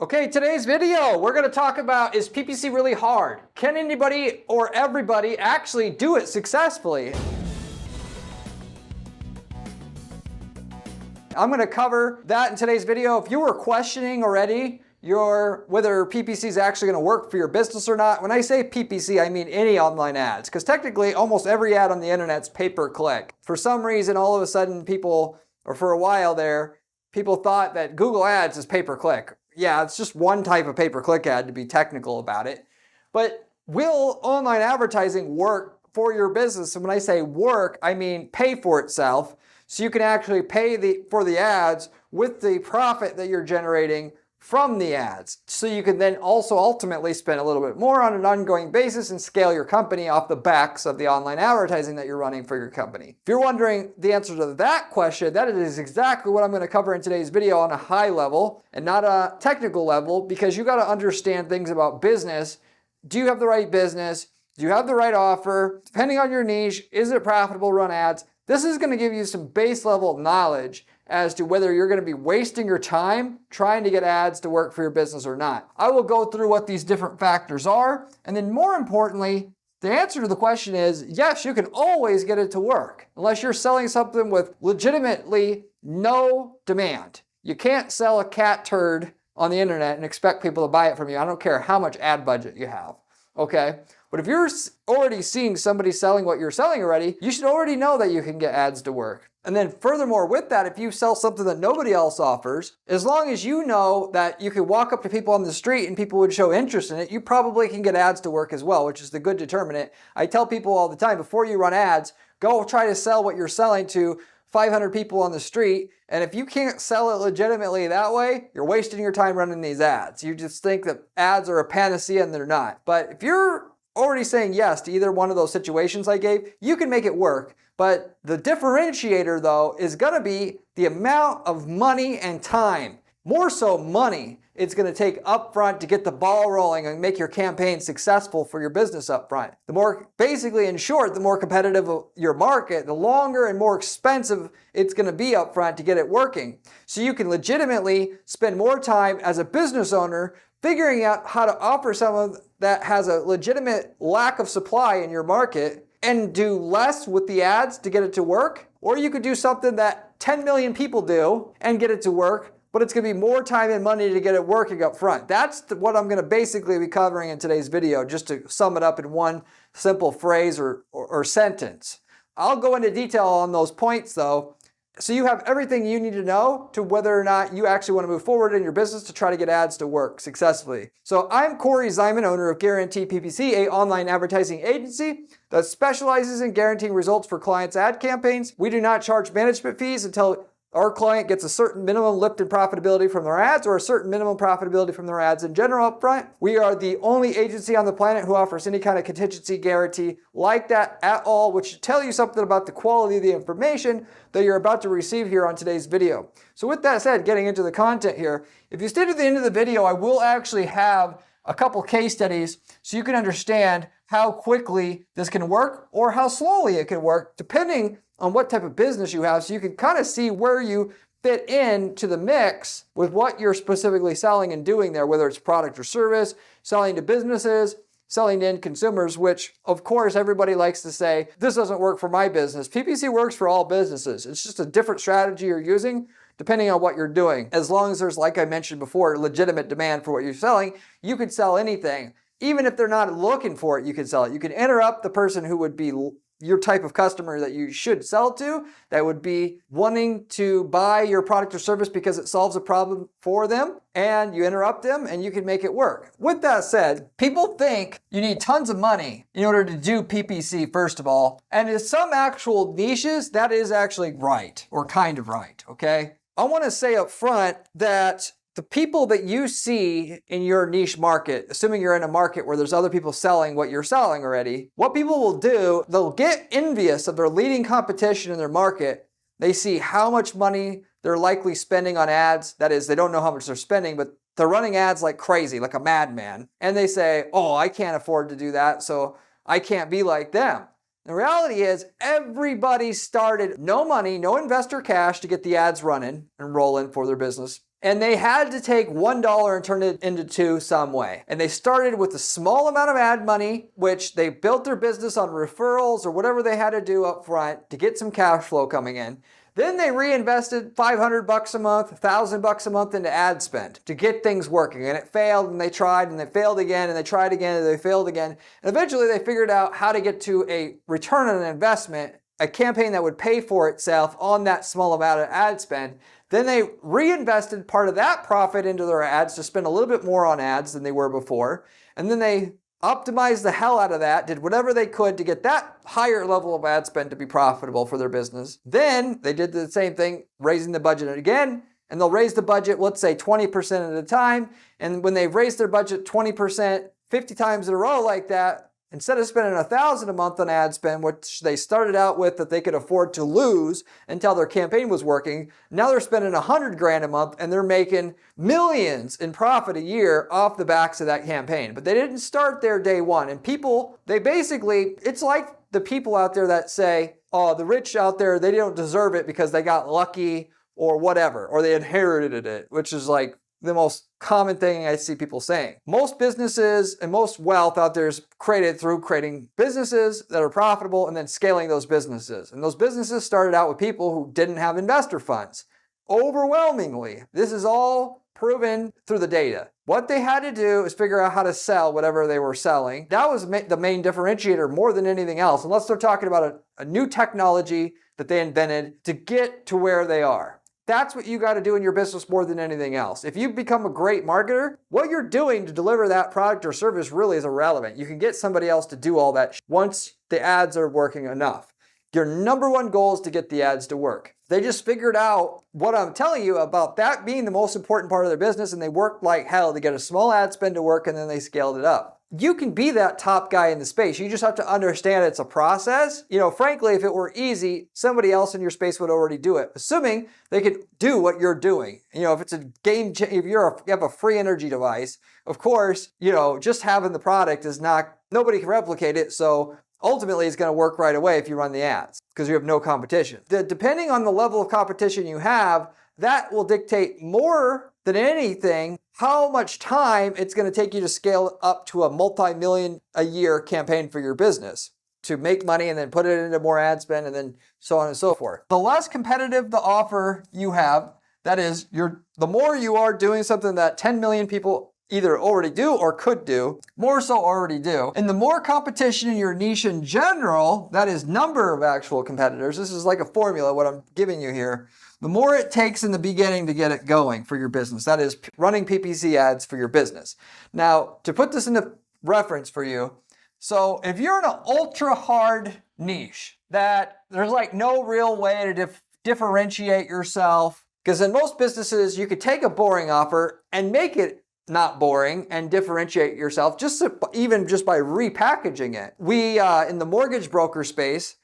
Okay, today's video, we're going to talk about, is PPC really hard? Can anybody or everybody actually do it successfully? I'm going to cover that in today's video. If you were questioning already whether PPC is actually going to work for your business or not, when I say PPC, I mean any online ads, because technically almost every ad on the internet's pay-per-click. For some reason, all of a sudden for a while there, people thought that Google Ads is pay-per-click. Yeah, it's just one type of pay-per-click ad, to be technical about it. But will online advertising work for your business? And when I say work, I mean pay for itself. So you can actually pay for the ads with the profit that you're generating from the ads. So you can then also ultimately spend a little bit more on an ongoing basis and scale your company off the backs of the online advertising that you're running for your company. If you're wondering the answer to that question, that is exactly what I'm going to cover in today's video on a high level and not a technical level, because you got to understand things about business. Do you have the right business? Do you have the right offer? Depending on your niche, is it profitable to run ads? This is going to give you some base level knowledge as to whether you're going to be wasting your time trying to get ads to work for your business or not. I will go through what these different factors are, and then more importantly, the answer to the question is, yes, you can always get it to work, unless you're selling something with legitimately no demand. You can't sell a cat turd on the internet and expect people to buy it from you. I don't care how much ad budget you have, okay? But if you're already seeing somebody selling what you're selling already, you should already know that you can get ads to work. And then furthermore with that, if you sell something that nobody else offers, as long as you know that you can walk up to people on the street and people would show interest in it, you probably can get ads to work as well, which is the good determinant. I tell people all the time, before you run ads, go try to sell what you're selling to 500 people on the street. And if you can't sell it legitimately that way, you're wasting your time running these ads. You just think that ads are a panacea and they're not. But if you're already saying yes to either one of those situations I gave, you can make it work. But the differentiator though is going to be the amount of money and time. More so money it's going to take upfront to get the ball rolling and make your campaign successful for your business upfront. Basically in short, the more competitive your market, the longer and more expensive it's going to be upfront to get it working. So you can legitimately spend more time as a business owner figuring out how to offer someone that has a legitimate lack of supply in your market and do less with the ads to get it to work. Or you could do something that 10 million people do and get it to work, but it's going to be more time and money to get it working up front. That's what I'm going to basically be covering in today's video, just to sum it up in one simple phrase or sentence. I'll go into detail on those points though, so you have everything you need to know to whether or not you actually want to move forward in your business to try to get ads to work successfully. So I'm Corey Zyman, owner of Guarantee PPC, an online advertising agency that specializes in guaranteeing results for clients' ad campaigns. We do not charge management fees until our client gets a certain minimum lift in profitability from their ads or a certain minimum profitability from their ads in general up front. We are the only agency on the planet who offers any kind of contingency guarantee like that at all, which should tell you something about the quality of the information that you're about to receive here on today's video. So with that said, getting into the content here, if you stay to the end of the video, I will actually have a couple case studies so you can understand how quickly this can work or how slowly it can work, depending on what type of business you have, so you can kind of see where you fit into the mix with what you're specifically selling and doing there, whether it's product or service, selling to businesses, selling to end consumers, which of course everybody likes to say, this doesn't work for my business. PPC works for all businesses. It's just a different strategy you're using depending on what you're doing. As long as there's, like I mentioned before, legitimate demand for what you're selling, you could sell anything. Even if they're not looking for it, you can sell it. You can interrupt the person who would be your type of customer that you should sell to, that would be wanting to buy your product or service because it solves a problem for them, and you interrupt them and you can make it work. With that said, people think you need tons of money in order to do PPC, first of all, and in some actual niches, that is actually right, or kind of right, okay? I want to say up front that the people that you see in your niche market, assuming you're in a market where there's other people selling what you're selling already, what people will do, they'll get envious of their leading competition in their market. They see how much money they're likely spending on ads. That is, they don't know how much they're spending, but they're running ads like crazy, like a madman. And they say, oh, I can't afford to do that, so I can't be like them. The reality is everybody started no money, no investor cash to get the ads running and rolling for their business. And they had to take $1 and turn it into $2 some way. And they started with a small amount of ad money, which they built their business on referrals or whatever they had to do up front to get some cash flow coming in. Then they reinvested $500 a month, $1,000 a month into ad spend to get things working. And it failed, and they tried, and they failed again, and they tried again, and they failed again. And eventually they figured out how to get to a return on investment, a campaign that would pay for itself on that small amount of ad spend. Then they reinvested part of that profit into their ads to spend a little bit more on ads than they were before. And then they optimized the hell out of that, did whatever they could to get that higher level of ad spend to be profitable for their business. Then they did the same thing, raising the budget again, and they'll raise the budget, let's say 20% at a time. And when they've raised their budget 20%, 50 times in a row like that, instead of spending $1,000 a month on ad spend, which they started out with that they could afford to lose until their campaign was working, now they're spending $100,000 a month and they're making millions in profit a year off the backs of that campaign. But they didn't start there day one. And people, it's like the people out there that say, oh, the rich out there, they don't deserve it because they got lucky or whatever, or they inherited it, which is like the most common thing I see people saying. Most businesses and most wealth out there is created through creating businesses that are profitable and then scaling those businesses. And those businesses started out with people who didn't have investor funds. Overwhelmingly, this is all proven through the data. What they had to do is figure out how to sell whatever they were selling. That was the main differentiator more than anything else, unless they're talking about a new technology that they invented to get to where they are. That's what you got to do in your business more than anything else. If you become a great marketer, what you're doing to deliver that product or service really is irrelevant. You can get somebody else to do all that once the ads are working enough. Your number one goal is to get the ads to work. They just figured out what I'm telling you about that being the most important part of their business, and they worked like hell to get a small ad spend to work, and then they scaled it up. You can be that top guy in the space. You just have to understand it's a process. Frankly, if it were easy, somebody else in your space would already do it, assuming they could do what you're doing. If it's a game, if you have a free energy device, of course, just having the product is not, nobody can replicate it. So ultimately, it's going to work right away if you run the ads because you have no competition. Depending on the level of competition you have, that will dictate more than anything how much time it's going to take you to scale up to a multi-million a year campaign for your business to make money and then put it into more ad spend and then so on and so forth. The less competitive the offer you have, that is, the more you are doing something that 10 million people either already do or could do, more so already do. And the more competition in your niche in general, that is number of actual competitors, this is like a formula, what I'm giving you here, the more it takes in the beginning to get it going for your business. That is running PPC ads for your business. Now, to put this into reference for you, so if you're in an ultra hard niche that there's like no real way to differentiate yourself, because in most businesses, you could take a boring offer and make it not boring and differentiate yourself even just by repackaging it. We, in the mortgage broker space,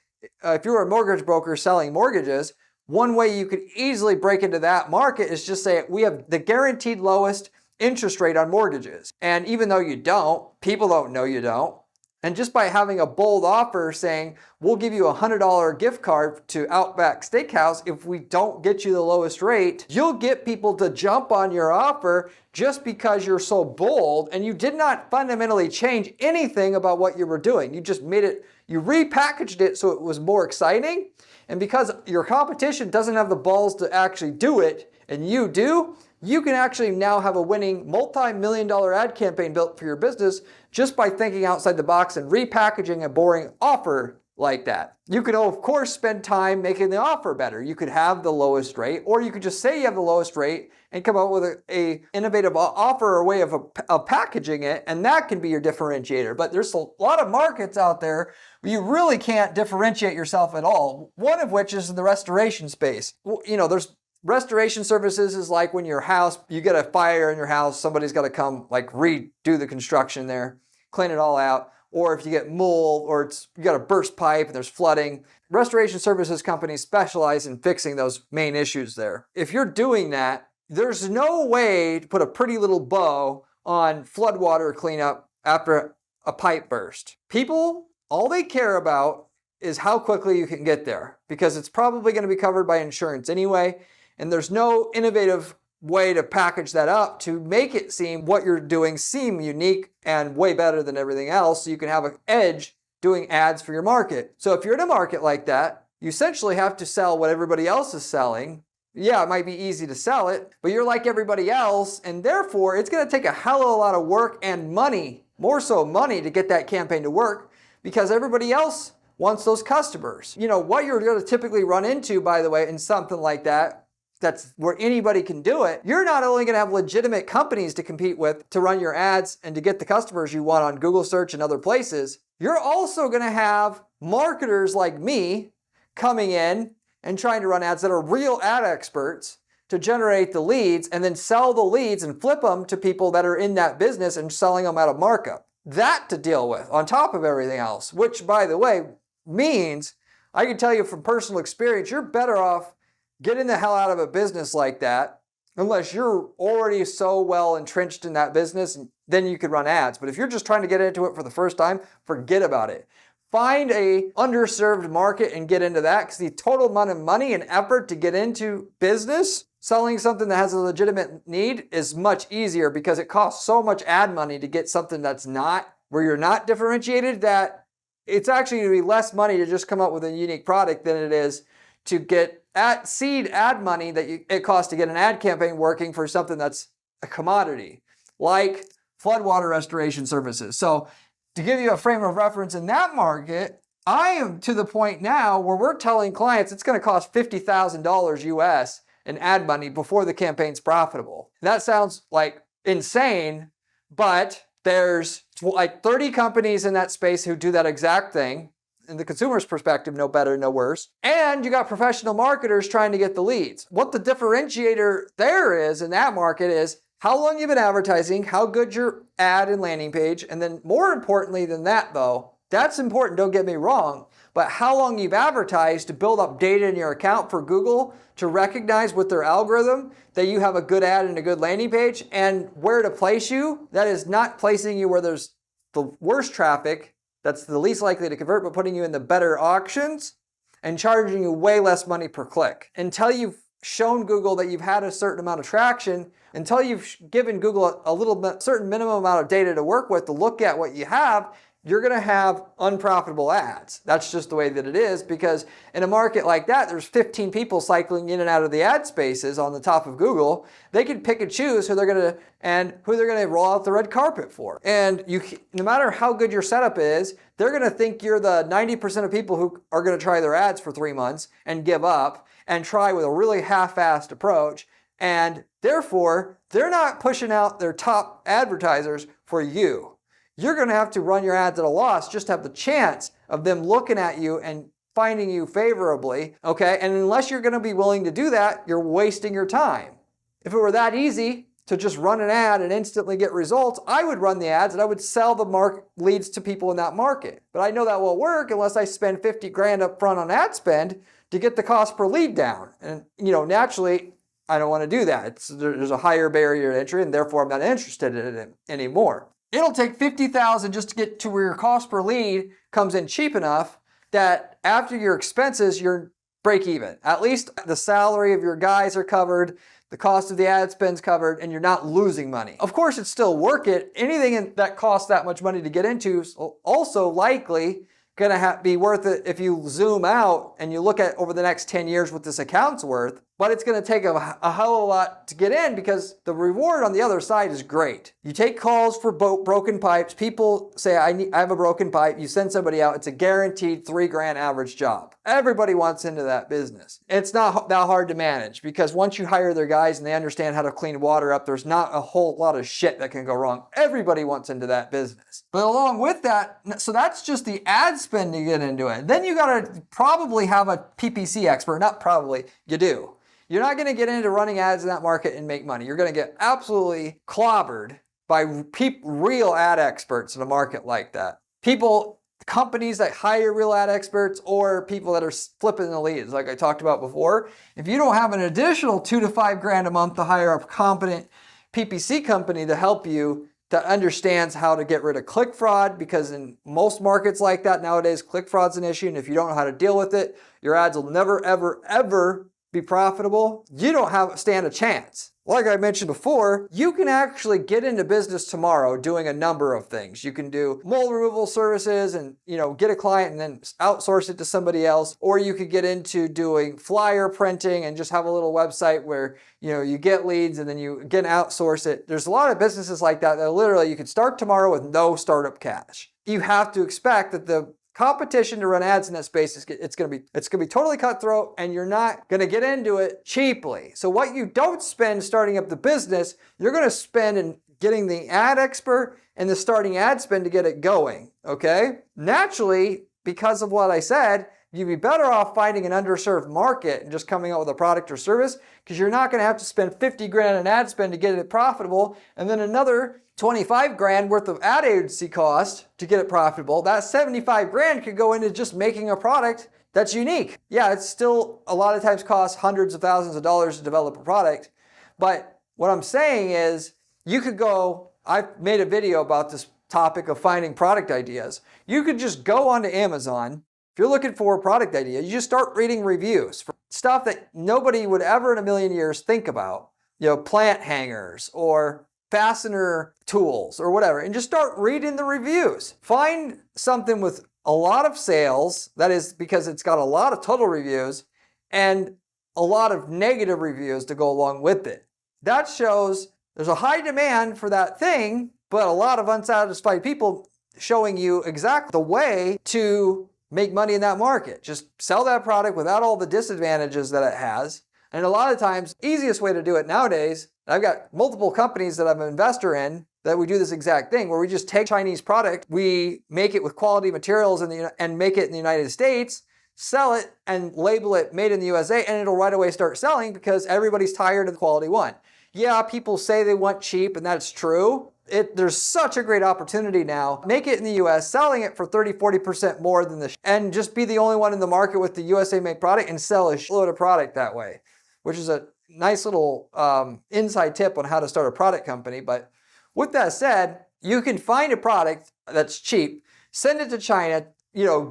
if you're a mortgage broker selling mortgages, one way you could easily break into that market is just say, we have the guaranteed lowest interest rate on mortgages. And even though you don't, people don't know you don't. And just by having a bold offer saying, we'll give you a $100 gift card to Outback Steakhouse if we don't get you the lowest rate, you'll get people to jump on your offer just because you're so bold and you did not fundamentally change anything about what you were doing. You just you repackaged it so it was more exciting. And because your competition doesn't have the balls to actually do it, and you do, you can actually now have a winning multi-million-dollar ad campaign built for your business just by thinking outside the box and repackaging a boring offer like that. You could, of course, spend time making the offer better. You could have the lowest rate, or you could just say you have the lowest rate and come up with a innovative offer or way of packaging it, and that can be your differentiator. But there's a lot of markets out there where you really can't differentiate yourself at all, one of which is in the restoration space. There's restoration services is like when you get a fire in your house, somebody's got to come redo the construction there, clean it all out. Or if you get mold or you got a burst pipe and there's flooding. Restoration services companies specialize in fixing those main issues there. If you're doing that, there's no way to put a pretty little bow on floodwater cleanup after a pipe burst. People, all they care about is how quickly you can get there because it's probably going to be covered by insurance anyway. And there's no innovative way to package that up to make it seem what you're doing seem unique and way better than everything else, so you can have an edge doing ads for your market. So if you're in a market like that, you essentially have to sell what everybody else is selling. Yeah, it might be easy to sell it, but you're like everybody else, and therefore it's going to take a hell of a lot of work and money, more so money, to get that campaign to work, because everybody else wants those customers. You know, what you're going to typically run into, by the way, in something like that, that's where anybody can do it, you're not only going to have legitimate companies to compete with to run your ads and to get the customers you want on Google search and other places, you're also going to have marketers like me coming in and trying to run ads that are real ad experts to generate the leads and then sell the leads and flip them to people that are in that business and selling them at a markup. That to deal with on top of everything else, which, by the way, means, I can tell you from personal experience, you're better off getting the hell out of a business like that, unless you're already so well entrenched in that business, and then you could run ads. But if you're just trying to get into it for the first time, forget about it. Find a underserved market and get into that, because the total amount of money and effort to get into business, selling something that has a legitimate need, is much easier because it costs so much ad money to get something that's not, where you're not differentiated, that it's actually going to be less money to just come up with a unique product than it is to get seed ad money that it costs to get an ad campaign working for something that's a commodity, like floodwater restoration services. So to give you a frame of reference in that market, I am to the point now where we're telling clients it's going to cost $50,000 US in ad money before the campaign's profitable. That sounds like insane, but there's like 30 companies in that space who do that exact thing. In the consumer's perspective, no better, no worse. And you got professional marketers trying to get the leads. What the differentiator there is in that market is how long you've been advertising, how good your ad and landing page, and then more importantly than that though, that's important, don't get me wrong, but how long you've advertised to build up data in your account for Google to recognize with their algorithm that you have a good ad and a good landing page, and where to place you. That is not placing you where there's the worst traffic, that's the least likely to convert, but putting you in the better auctions and charging you way less money per click. Until you've shown Google that you've had a certain amount of traction, until you've given Google a little bit, certain minimum amount of data to work with to look at what you have, you're going to have unprofitable ads. That's just the way that it is, because in a market like that, there's 15 people cycling in and out of the ad spaces on the top of Google. They can pick and choose who they're going to roll out the red carpet for. And no matter how good your setup is, they're going to think you're the 90% of people who are going to try their ads for 3 months and give up and try with a really half-assed approach. And therefore, they're not pushing out their top advertisers for you. You're going to have to run your ads at a loss just to have the chance of them looking at you and finding you favorably, okay? And unless you're going to be willing to do that, you're wasting your time. If it were that easy to just run an ad and instantly get results, I would run the ads and I would sell the leads to people in that market. But I know that won't work unless I spend 50 grand up front on ad spend to get the cost per lead down. And, naturally, I don't want to do that. There's a higher barrier to entry, and therefore I'm not interested in it anymore. It'll take $50,000 just to get to where your cost per lead comes in cheap enough that after your expenses, you're break even. At least the salary of your guys are covered, the cost of the ad spend's covered, and you're not losing money. Of course, it's still worth it. Anything that costs that much money to get into is also likely going to be worth it if you zoom out and you look at over the next 10 years what this account's worth. But it's going to take a hell of a lot to get in, because the reward on the other side is great. You take calls for broken pipes. People say, I have a broken pipe. You send somebody out. It's a guaranteed $3,000 average job. Everybody wants into that business. It's not that hard to manage, because once you hire their guys and they understand how to clean water up, there's not a whole lot of shit that can go wrong. Everybody wants into that business. But along with that, so that's just the ad spend to get into it. Then you got to probably have a PPC expert. Not probably, you do. You're not going to get into running ads in that market and make money. You're going to get absolutely clobbered by real ad experts in a market like that. Companies that hire real ad experts, or people that are flipping the leads, like I talked about before. If you don't have an additional $2,000 to $5,000 a month to hire a competent PPC company to help you that understands how to get rid of click fraud, because in most markets like that nowadays, click fraud's an issue, and if you don't know how to deal with it, your ads will never, ever, ever be profitable, you don't stand a chance. Like I mentioned before, you can actually get into business tomorrow doing a number of things. You can do mold removal services and, get a client and then outsource it to somebody else. Or you could get into doing flyer printing and just have a little website where, you get leads and then you again outsource it. There's a lot of businesses like that literally you could start tomorrow with no startup cash. You have to expect that the competition to run ads in that space it's going to be totally cutthroat, and you're not going to get into it cheaply. So what you don't spend starting up the business, you're going to spend in getting the ad expert and the starting ad spend to get it going. Okay? Naturally, because of what I said, you'd be better off finding an underserved market and just coming up with a product or service, because you're not going to have to spend 50 grand in ad spend to get it profitable, and then another 25 grand worth of ad agency cost to get it profitable. That 75 grand could go into just making a product that's unique. Yeah, it's still a lot of times costs hundreds of thousands of dollars to develop a product. But what I'm saying is I've made a video about this topic of finding product ideas. You could just go onto Amazon. If you're looking for a product idea, you just start reading reviews for stuff that nobody would ever in a million years think about. Plant hangers or fastener tools or whatever, and just start reading the reviews. Find something with a lot of sales, that is because it's got a lot of total reviews and a lot of negative reviews to go along with it. That shows there's a high demand for that thing, but a lot of unsatisfied people, showing you exactly the way to make money in that market. Just sell that product without all the disadvantages that it has. And a lot of times, easiest way to do it nowadays, I've got multiple companies that I'm an investor in that we do this exact thing, where we just take Chinese product, we make it with quality materials and make it in the United States, sell it and label it made in the USA, and it'll right away start selling because everybody's tired of the quality one. Yeah, people say they want cheap, and that's true. There's such a great opportunity now. Make it in the US, selling it for 30-40% more than and just be the only one in the market with the USA made product and sell a shitload of product that way, which is a nice little inside tip on how to start a product company. But with that said, you can find a product that's cheap, send it to China,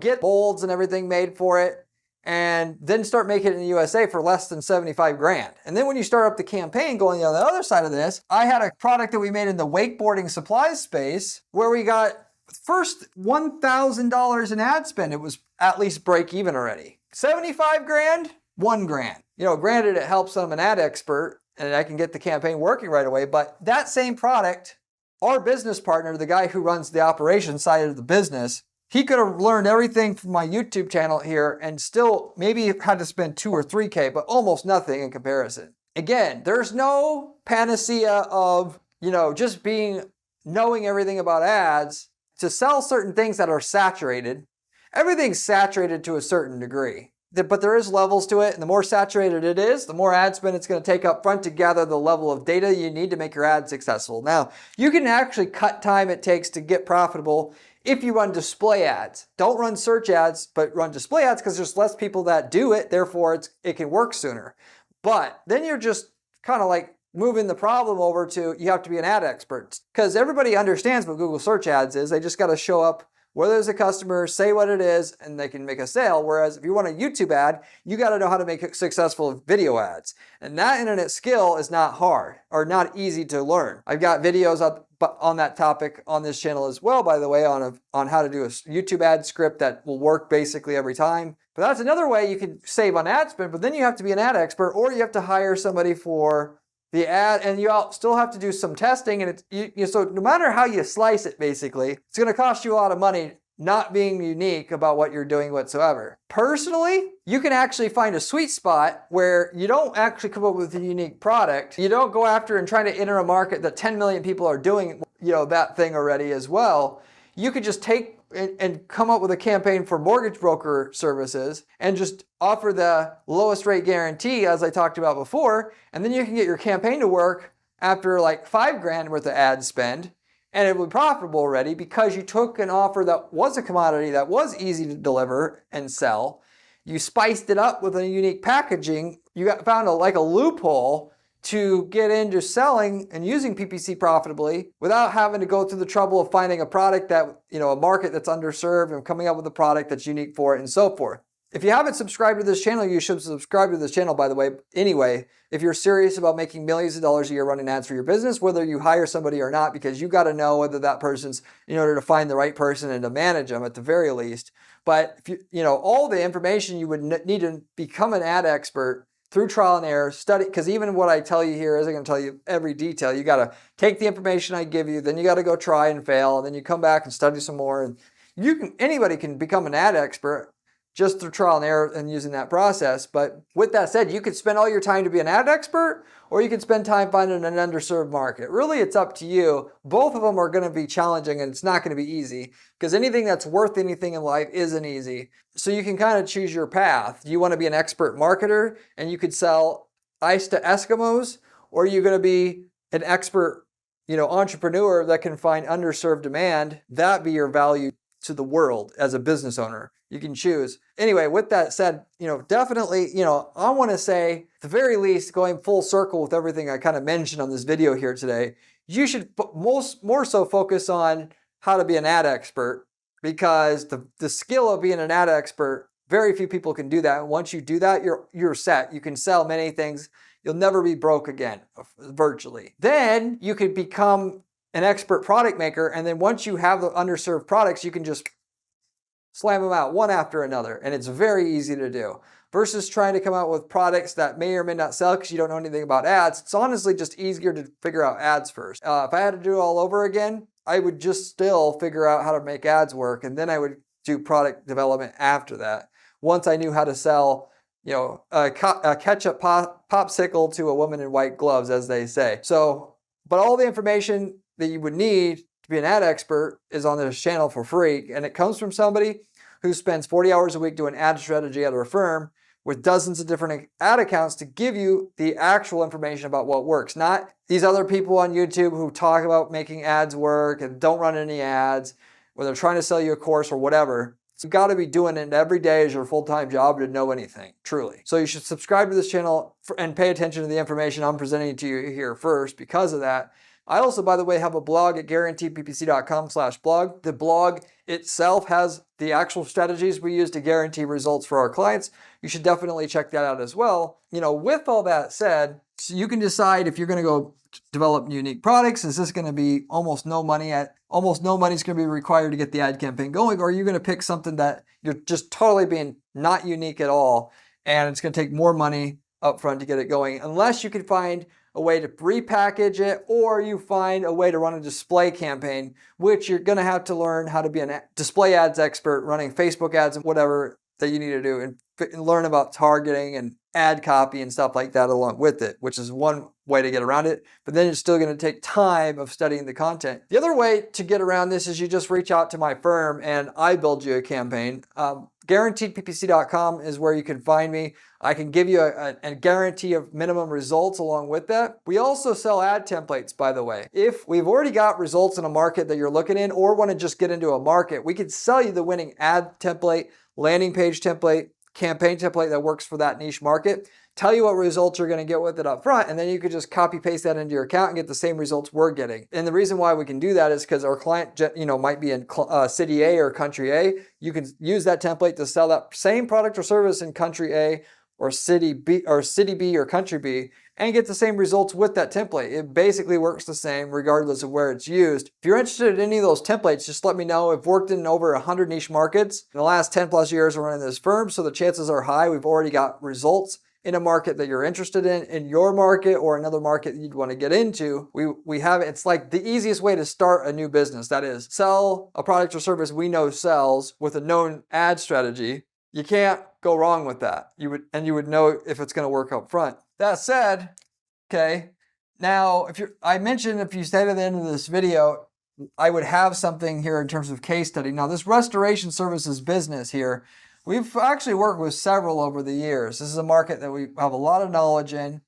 get molds and everything made for it, and then start making it in the USA for less than 75 grand. And then when you start up the campaign going on the other side of this, I had a product that we made in the wakeboarding supplies space where we got first $1,000 in ad spend. It was at least break even already. 75 grand, 1 grand. Granted, it helps I'm an ad expert and I can get the campaign working right away, but that same product, our business partner, the guy who runs the operations side of the business, he could have learned everything from my YouTube channel here and still maybe had to spend 2 or 3K, but almost nothing in comparison. Again, there's no panacea of, just knowing everything about ads to sell certain things that are saturated. Everything's saturated to a certain degree. But there is levels to it, and the more saturated it is, the more ad spend it's going to take up front to gather the level of data you need to make your ad successful. Now, you can actually cut time it takes to get profitable if you run display ads. Don't run search ads, but run display ads because there's less people that do it, therefore it can work sooner. But then you're just kind of like moving the problem over to you have to be an ad expert, because everybody understands what Google search ads is. They just got to show up where there's a customer, say what it is, and they can make a sale. Whereas if you want a YouTube ad, you got to know how to make successful video ads. And that internet skill is not hard or not easy to learn. I've got videos on that topic on this channel as well, by the way, on how to do a YouTube ad script that will work basically every time. But that's another way you can save on ad spend, but then you have to be an ad expert, or you have to hire somebody for the ad, and you still have to do some testing, and so no matter how you slice it, basically, it's going to cost you a lot of money not being unique about what you're doing whatsoever. Personally, you can actually find a sweet spot where you don't actually come up with a unique product. You don't go after and try to enter a market that 10 million people are doing, that thing already as well. You could just take and come up with a campaign for mortgage broker services and just offer the lowest rate guarantee, as I talked about before, and then you can get your campaign to work after like 5 grand worth of ad spend, and it will be profitable already because you took an offer that was a commodity that was easy to deliver and sell. You spiced it up with a unique packaging. You found a loophole to get into selling and using PPC profitably without having to go through the trouble of finding a product that, a market that's underserved and coming up with a product that's unique for it and so forth. If you haven't subscribed to this channel, you should subscribe to this channel, by the way. Anyway, if you're serious about making millions of dollars a year running ads for your business, whether you hire somebody or not, because you got to know whether that person's, in order to find the right person and to manage them at the very least. But if you know, all the information you would need to become an ad expert through trial and error, study, because even what I tell you here isn't going to tell you every detail. You got to take the information I give you, then you got to go try and fail, and then you come back and study some more. And anybody can become an ad expert just through trial and error and using that process. But with that said, you could spend all your time to be an ad expert, or you could spend time finding an underserved market. Really, it's up to you. Both of them are going to be challenging, and it's not going to be easy, because anything that's worth anything in life isn't easy. So you can kind of choose your path. Do you want to be an expert marketer and you could sell ice to Eskimos, or are you going to be an expert, entrepreneur that can find underserved demand? That be your value to the world as a business owner. You can choose. Anyway, with that said, definitely, I want to say, at the very least, going full circle with everything I kind of mentioned on this video here today, you should more so focus on how to be an ad expert, because the skill of being an ad expert, very few people can do that. And once you do that, you're set. You can sell many things. You'll never be broke again, virtually. Then you could become an expert product maker, and then once you have the underserved products, you can just slam them out one after another, and it's very easy to do. Versus trying to come out with products that may or may not sell because you don't know anything about ads. It's honestly just easier to figure out ads first. If I had to do it all over again, I would just still figure out how to make ads work, and then I would do product development after that. Once I knew how to sell, a ketchup popsicle to a woman in white gloves, as they say. So, but all the information that you would need to be an ad expert is on this channel for free, and it comes from somebody who spends 40 hours a week doing ad strategy at her firm with dozens of different ad accounts to give you the actual information about what works. Not these other people on YouTube who talk about making ads work and don't run any ads, or they're trying to sell you a course or whatever. So you've got to be doing it every day as your full-time job to know anything, truly. So you should subscribe to this channel and pay attention to the information I'm presenting to you here first because of that. I also, by the way, have a blog at guaranteedppc.com/blog. The blog itself has the actual strategies we use to guarantee results for our clients. You should definitely check that out as well. With all that said, so you can decide if you're going to go develop unique products. Is this going to be almost no money is going to be required to get the ad campaign going, or are you going to pick something that you're just totally being not unique at all, and it's going to take more money up front to get it going, unless you can find a way to repackage it, or you find a way to run a display campaign, which you're going to have to learn how to be a display ads expert running Facebook ads and whatever that you need to do, and learn about targeting and ad copy and stuff like that along with it, which is one way to get around it. But then it's still going to take time of studying the content. The other way to get around this is you just reach out to my firm and I build you a campaign. GuaranteedPPC.com is where you can find me. I can give you a guarantee of minimum results along with that. We also sell ad templates, by the way. If we've already got results in a market that you're looking in, or want to just get into a market, we could sell you the winning ad template, landing page template, campaign template that works for that niche market, tell you what results you're going to get with it up front, and then you could just copy paste that into your account and get the same results we're getting. And the reason why we can do that is because our client might be in city A or country A. You can use that template to sell that same product or service in country A or city B or country B and get the same results with that template. It basically works the same regardless of where it's used. If you're interested in any of those templates, just let me know. I've worked in over 100 niche markets in the last 10 plus years of running this firm, so the chances are high we've already got results in a market that you're interested in your market or another market you'd want to get into. We have it. It's like the easiest way to start a new business. That is, sell a product or service we know sells with a known ad strategy. You can't go wrong with that. You would know if it's going to work up front. That said, okay, now I mentioned if you stay to the end of this video, I would have something here in terms of case study. Now this restoration services business here, we've actually worked with several over the years. This is a market that we have a lot of knowledge in.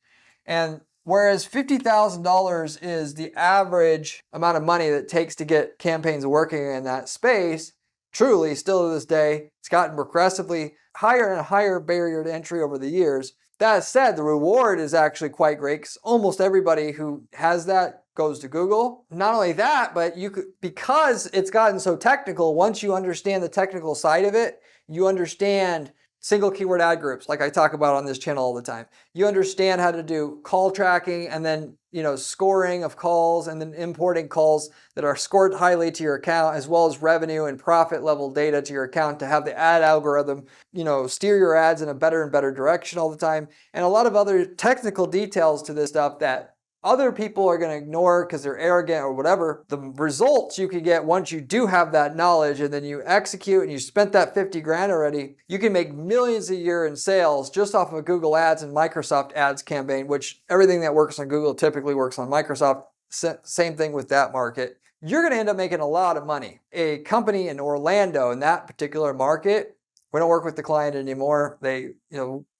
And whereas $50,000 is the average amount of money that it takes to get campaigns working in that space, truly, still to this day, it's gotten progressively higher and higher barrier to entry over the years. That said, the reward is actually quite great because almost everybody who has that goes to Google. Not only that, but because it's gotten so technical, once you understand the technical side of it, you understand single keyword ad groups, like I talk about on this channel all the time. You understand how to do call tracking and then, scoring of calls and then importing calls that are scored highly to your account, as well as revenue and profit level data to your account to have the ad algorithm, steer your ads in a better and better direction all the time. And a lot of other technical details to this stuff that other people are going to ignore because they're arrogant or whatever. The results you can get once you do have that knowledge and then you execute and you spent that 50 grand already, you can make millions a year in sales just off of Google Ads and Microsoft Ads campaign, which everything that works on Google typically works on Microsoft. Same thing with that market. You're going to end up making a lot of money. A company in Orlando in that particular market, we don't work with the client anymore.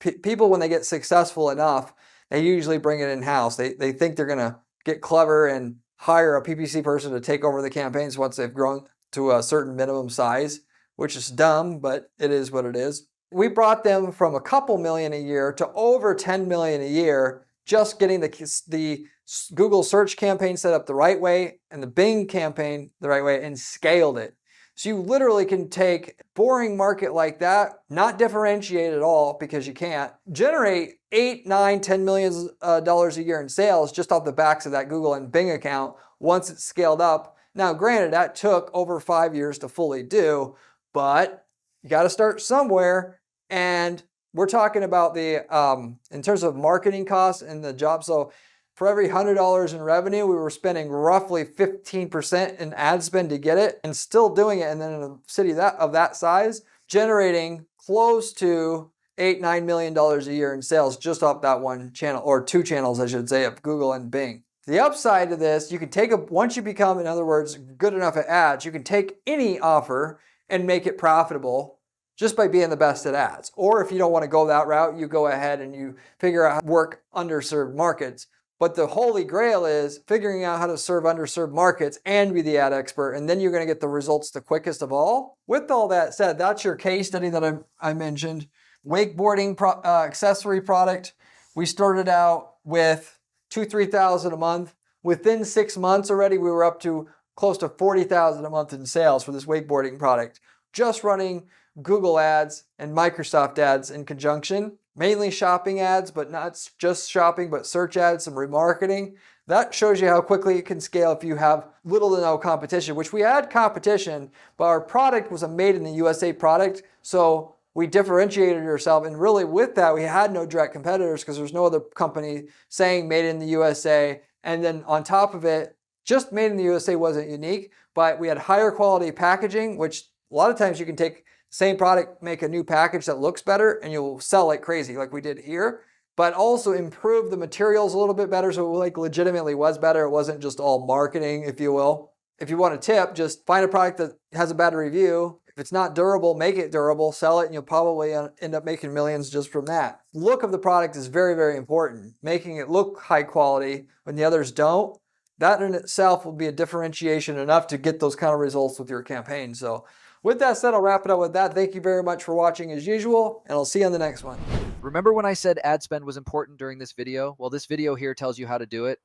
People, when they get successful enough, they usually bring it in-house. They think they're going to get clever and hire a PPC person to take over the campaigns once they've grown to a certain minimum size, which is dumb, but it is what it is. We brought them from a couple million a year to over 10 million a year, just getting the Google search campaign set up the right way and the Bing campaign the right way and scaled it. So you literally can take a boring market like that, not differentiate at all because you can't, generate $8, $9, $10 million a year in sales just off the backs of that Google and Bing account once it's scaled up. Now, granted, that took over 5 years to fully do, but you got to start somewhere. And we're talking about in terms of marketing costs and the job. So for every $100 in revenue, we were spending roughly 15% in ad spend to get it and still doing it. And then in a city of that size, generating close to $8, $9 million a year in sales just off that one channel, or two channels, I should say, of Google and Bing. The upside to this, you can once you become, in other words, good enough at ads, you can take any offer and make it profitable just by being the best at ads. Or if you don't want to go that route, you go ahead and you figure out how to work underserved markets. But the holy grail is figuring out how to serve underserved markets and be the ad expert, and then you're going to get the results the quickest of all. With all that said, that's your case study that I mentioned. Wakeboarding accessory product. We started out with $2,000-$3,000 a month. Within 6 months already, we were up to close to $40,000 a month in sales for this wakeboarding product. Just running Google ads and Microsoft ads in conjunction. Mainly shopping ads, but not just shopping, but search ads, some remarketing. That shows you how quickly it can scale if you have little to no competition, which we had competition, but our product was a made in the USA product. So we differentiated ourselves. And really with that, we had no direct competitors because there's no other company saying made in the USA. And then on top of it, just made in the USA wasn't unique, but we had higher quality packaging, which a lot of times you can take same product, make a new package that looks better, and you'll sell like crazy, like we did here, but also improve the materials a little bit better so it legitimately was better. It wasn't just all marketing, if you will. If you want a tip, just find a product that has a bad review. If it's not durable, make it durable, sell it, and you'll probably end up making millions just from that. Look of the product is very, very important. Making it look high quality when the others don't, that in itself will be a differentiation enough to get those kind of results with your campaign. So with that said, I'll wrap it up with that. Thank you very much for watching as usual, and I'll see you on the next one. Remember when I said ad spend was important during this video? Well, this video here tells you how to do it.